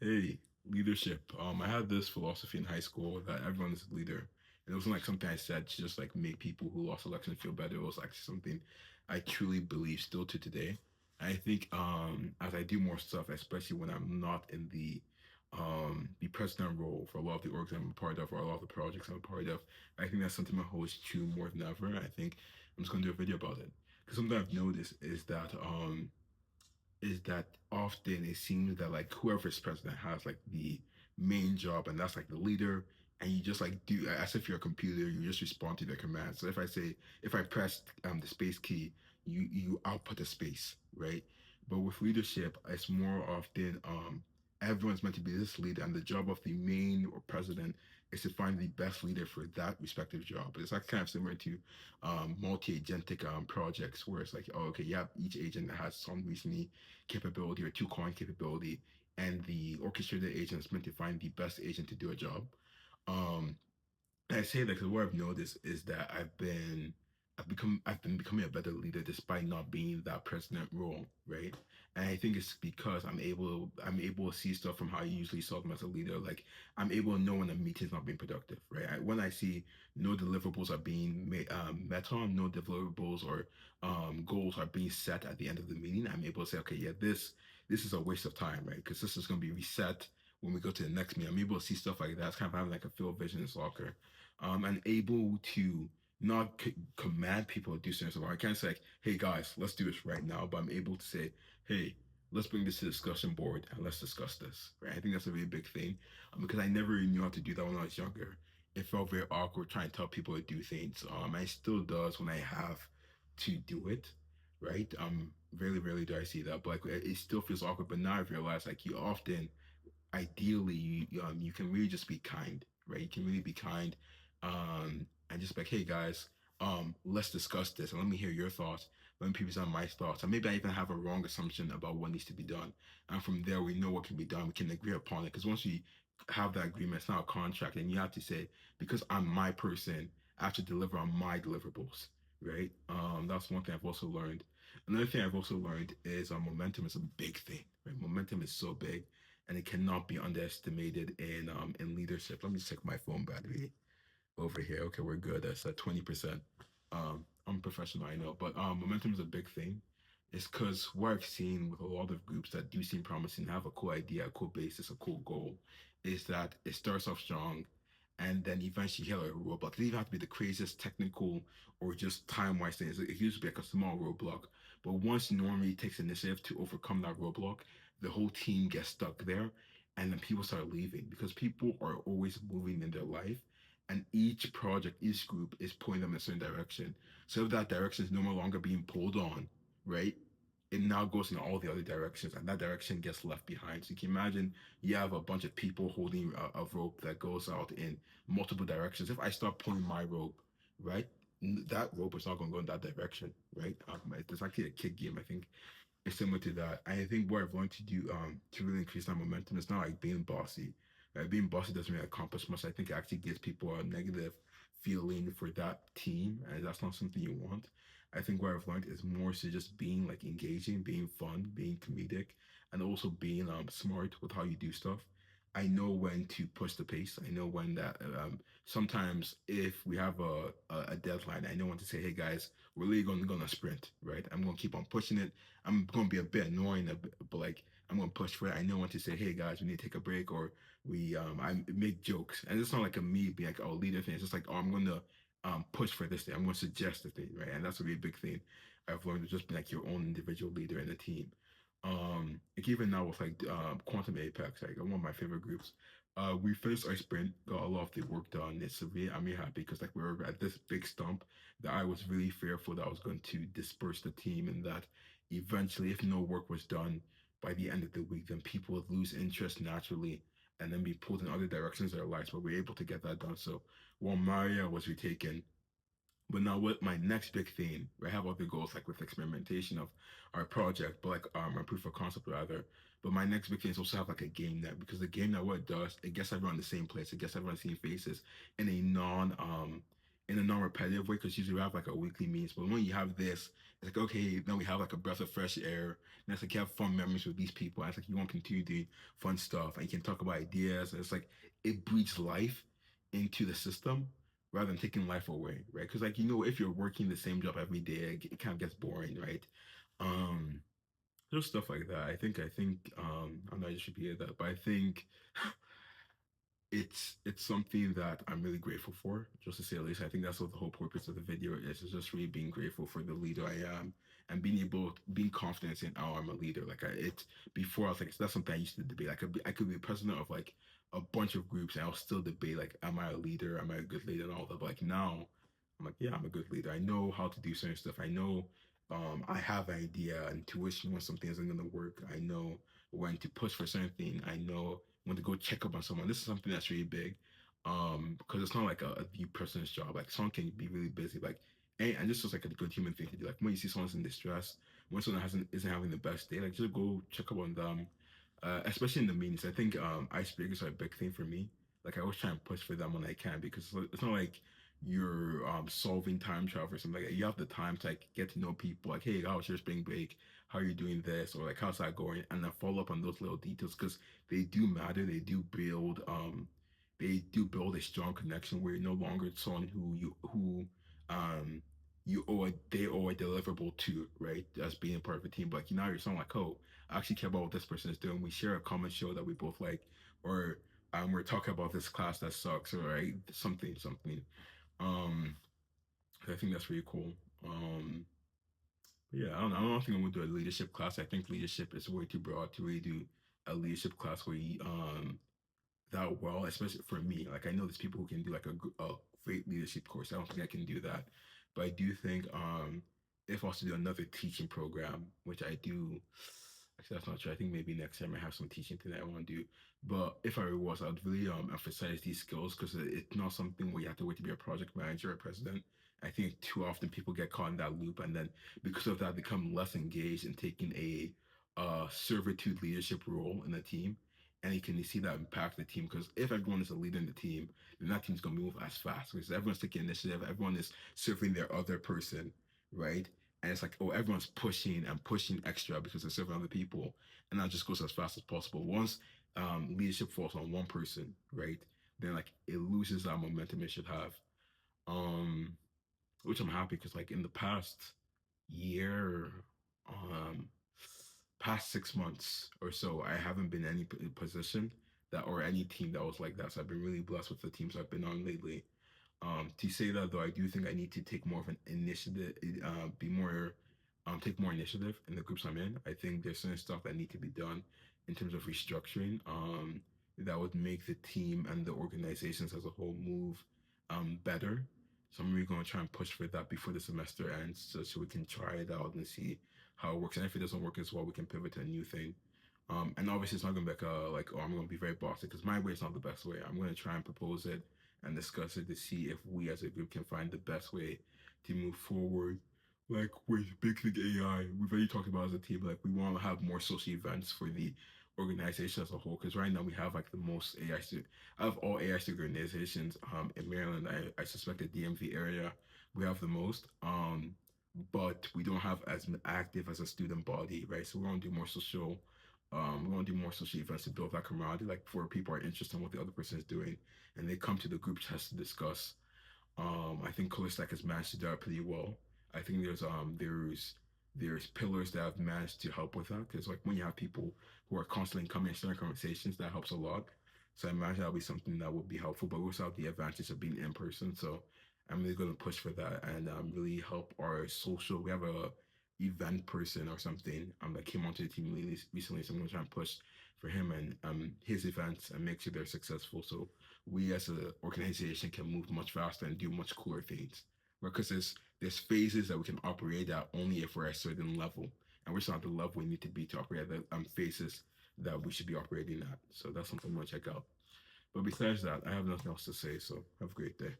Hey, leadership. I had this philosophy in high school that everyone is a leader. And it wasn't like something I said to just like make people who lost elections feel better. It was actually something I truly believe still to today. I think as I do more stuff, especially when I'm not in the president role for a lot of the orgs I'm a part of or a lot of the projects I'm a part of, I think that's something that holds true more than ever. I think I'm just gonna do a video about it. Because something I've noticed is that often it seems that like whoever's president has like the main job and that's like the leader, and you just like do as if you're a computer, you just respond to their commands. So if I press the space key, you output a space, right? But with leadership it's more often everyone's meant to be this leader, and the job of the main or president is to find the best leader for that respective job. But it's like kind of similar to multi-agentic projects where it's like, oh, okay, yeah, each agent that has some recently capability or two coin capability, and the orchestrated agent is meant to find the best agent to do a job. Um, I say that because what I've noticed is that I've been becoming a better leader despite not being that president role, right? And I think it's because I'm able to see stuff from how I usually saw them as a leader. Like I'm able to know when a meeting's not being productive, right? When I see no deliverables are being met on, no deliverables or goals are being set at the end of the meeting, I'm able to say, okay, yeah, this is a waste of time, right? Because this is going to be reset when we go to the next meeting. I'm able to see stuff like that. It's kind of having like a field vision in soccer, and able to not command people to do something. So I can't say, like, hey guys, let's do this right now, but I'm able to say, hey, let's bring this to the discussion board and let's discuss this. Right? I think that's a really big thing, because I never really knew how to do that when I was younger. It felt very awkward trying to tell people to do things. And it still does when I have to do it. Right. Rarely, rarely do I see that, but like it still feels awkward. But now I've realized like you often ideally you can really just be kind, right? You can really be kind, and just be like, hey guys, let's discuss this and let me hear your thoughts. Let me present my thoughts, and maybe I even have a wrong assumption about what needs to be done, and from there we know what can be done. We can agree upon it, because once we have that agreement, it's not a contract, and you have to say, because I'm my person, I have to deliver on my deliverables, right? That's one thing I've also learned. Another thing I've also learned is momentum is a big thing, right? Momentum is so big, and it cannot be underestimated in leadership. Let me check my phone battery over here. Okay, we're good. That's at 20%. I'm a professional, I know, but momentum is a big thing. It's because what I've seen with a lot of groups that do seem promising, have a cool idea, a cool basis, a cool goal, is that it starts off strong, and then eventually you hit a roadblock. It doesn't even have to be the craziest technical or just time-wise things. It used to be like a small roadblock, but once normally takes initiative to overcome that roadblock, the whole team gets stuck there, and then people start leaving because people are always moving in their life, and each project, each group is pulling them in a certain direction. So if that direction is no longer being pulled on, right, it now goes in all the other directions, and that direction gets left behind. So you can imagine you have a bunch of people holding a rope that goes out in multiple directions. If I start pulling my rope, right, that rope is not going to go in that direction, right? It's actually a kick game. I think it's similar to that. I think what I've learned to do to really increase that momentum is not like being bossy. Being bossy doesn't really accomplish much. I think it actually gives people a negative feeling for that team, and that's not something you want. I think what I've learned is more so just being like engaging, being fun, being comedic, and also being smart with how you do stuff. I know when to push the pace. I know when that sometimes if we have a deadline, I know when to say, hey guys, we're really gonna sprint, right? I'm gonna keep on pushing it. I'm gonna be a bit annoying, but like I'm gonna push for it. I know when to say, hey guys, we need to take a break, or I make jokes, and it's not like a me being like, oh, leader thing. It's just like, oh, I'm gonna push for this thing. I'm gonna suggest the thing, right? And that's a really big thing I've learned, to just be like your own individual leader in a team. Like even now with like Quantum Apex, like one of my favorite groups. We finished our sprint, got a lot of the work done. I'm really happy because like we were at this big stump that I was really fearful that I was going to disperse the team, and that eventually, if no work was done by the end of the week, then people would lose interest naturally and then be pulled in other directions of their lives. But we were able to get that done. So while Maria was retaken, but now what my next big thing, I have other goals like with experimentation of our project, but like our proof of concept rather. But my next big thing is also have like a game net, because the game net what it does, it gets everyone in the same place, it gets everyone seeing faces in a in a non-repetitive way because usually we have like a weekly meetings. But when you have this, it's like okay, then we have like a breath of fresh air. And it's like you have fun memories with these people. And it's like you want to continue doing fun stuff, and you can talk about ideas. And it's like it breathes life into the system rather than taking life away, right? Because like if you're working the same job every day, it kind of gets boring, right? Um, just stuff like that. I think I'm not just repeating that, but I think it's something that I'm really grateful for, just to say the least. I think that's what the whole purpose of the video is just really being grateful for the leader I am and being confident in I'm a leader. Like it before I was like that's something I used to debate. I could be president of like a bunch of groups and I'll still debate like am I a leader? Am I a good leader and all that. But like now I'm like, yeah, I'm a good leader. I know how to do certain stuff. I know I have an idea and intuition when something isn't gonna work. I know when to push for something. I know when to go check up on someone. This is something that's really big. Because it's not like a the person's job. Like someone can be really busy. Like and this is like a good human thing to do. Like when you see someone's in distress, when someone isn't having the best day, like just go check up on them. Especially in the meetings. I think icebreakers are a big thing for me. Like I always try and push for them when I can because it's not like you're solving time travel or something like that. You have the time to like get to know people. Like, hey, how was your spring break? How are you doing this? Or like how's that going? And then follow up on those little details because they do matter. They do build a strong connection where you're no longer someone um they owe a deliverable to, right? As being part of a team. But like, now you're someone like, oh, I actually care about what this person is doing. We share a common show that we both like, or we're talking about this class that sucks, or right, something. Um, I think that's really cool. Yeah, I don't think I'm gonna do a leadership class. I think leadership is way too broad to really do a leadership class where you that well, especially for me. Like I know there's people who can do like a great leadership course. I don't think I can do that, but I do think if I was to do another teaching program, which I do, actually that's not true. I think maybe next time I have some teaching thing that I want to do. But if I was, I'd really emphasize these skills because it's not something where you have to wait to be a project manager or president. I think too often people get caught in that loop, and then because of that, become less engaged in taking a servitude leadership role in the team and you can see that impact the team because if everyone is a leader in the team, then that team's gonna move as fast because everyone's taking initiative, everyone is serving their other person, right? And it's like, oh, everyone's pushing and pushing extra because they're serving other people, and that just goes as fast as possible. Once leadership falls on one person, right, then like it loses that momentum it should have. Um, which I'm happy because like in the year, um, past 6 months or so, I haven't been in any position that or any team that was like that. So I've been really blessed with the teams I've been on lately. To say that though, I do think I need to take more of an initiative, be more, take more initiative in the groups I'm in. I think there's certain stuff that need to be done in terms of restructuring. That would make the team and the organizations as a whole move, better. So I'm really going to try and push for that before the semester ends, so we can try it out and see how it works. And if it doesn't work as well, we can pivot to a new thing. And obviously, it's not going to be like oh, I'm going to be very bossy because my way is not the best way. I'm going to try and propose it and discuss it to see if we as a group can find the best way to move forward. Like with Big Thing AI, we've already talked about as a team, like we want to have more social events for the organization as a whole. Because right now we have like the most AI student out of all AI student organizations in Maryland. I suspect the DMV area we have the most. But we don't have as active as a student body, right? So we want to do more social. We want to do more social events to build that camaraderie, like where people are interested in what the other person is doing, and they come to the group chat to discuss. I think ColorStack has managed to do that pretty well. I think there's pillars that have managed to help with that because like when you have people who are constantly coming and sharing conversations, that helps a lot. So I imagine that'll be something that would be helpful, but we also have the advantage of being in person. So I'm really going to push for that and really help our social. We have a event person or something that came onto the team recently, so I'm going to try and push for him and his events and make sure they're successful. So we as an organization can move much faster and do much cooler things. Because there's phases that we can operate at only if we're at a certain level, and we're still at the level we need to be to operate at the phases that we should be operating at. So that's something I'm gonna check out. But besides that, I have nothing else to say. So have a great day.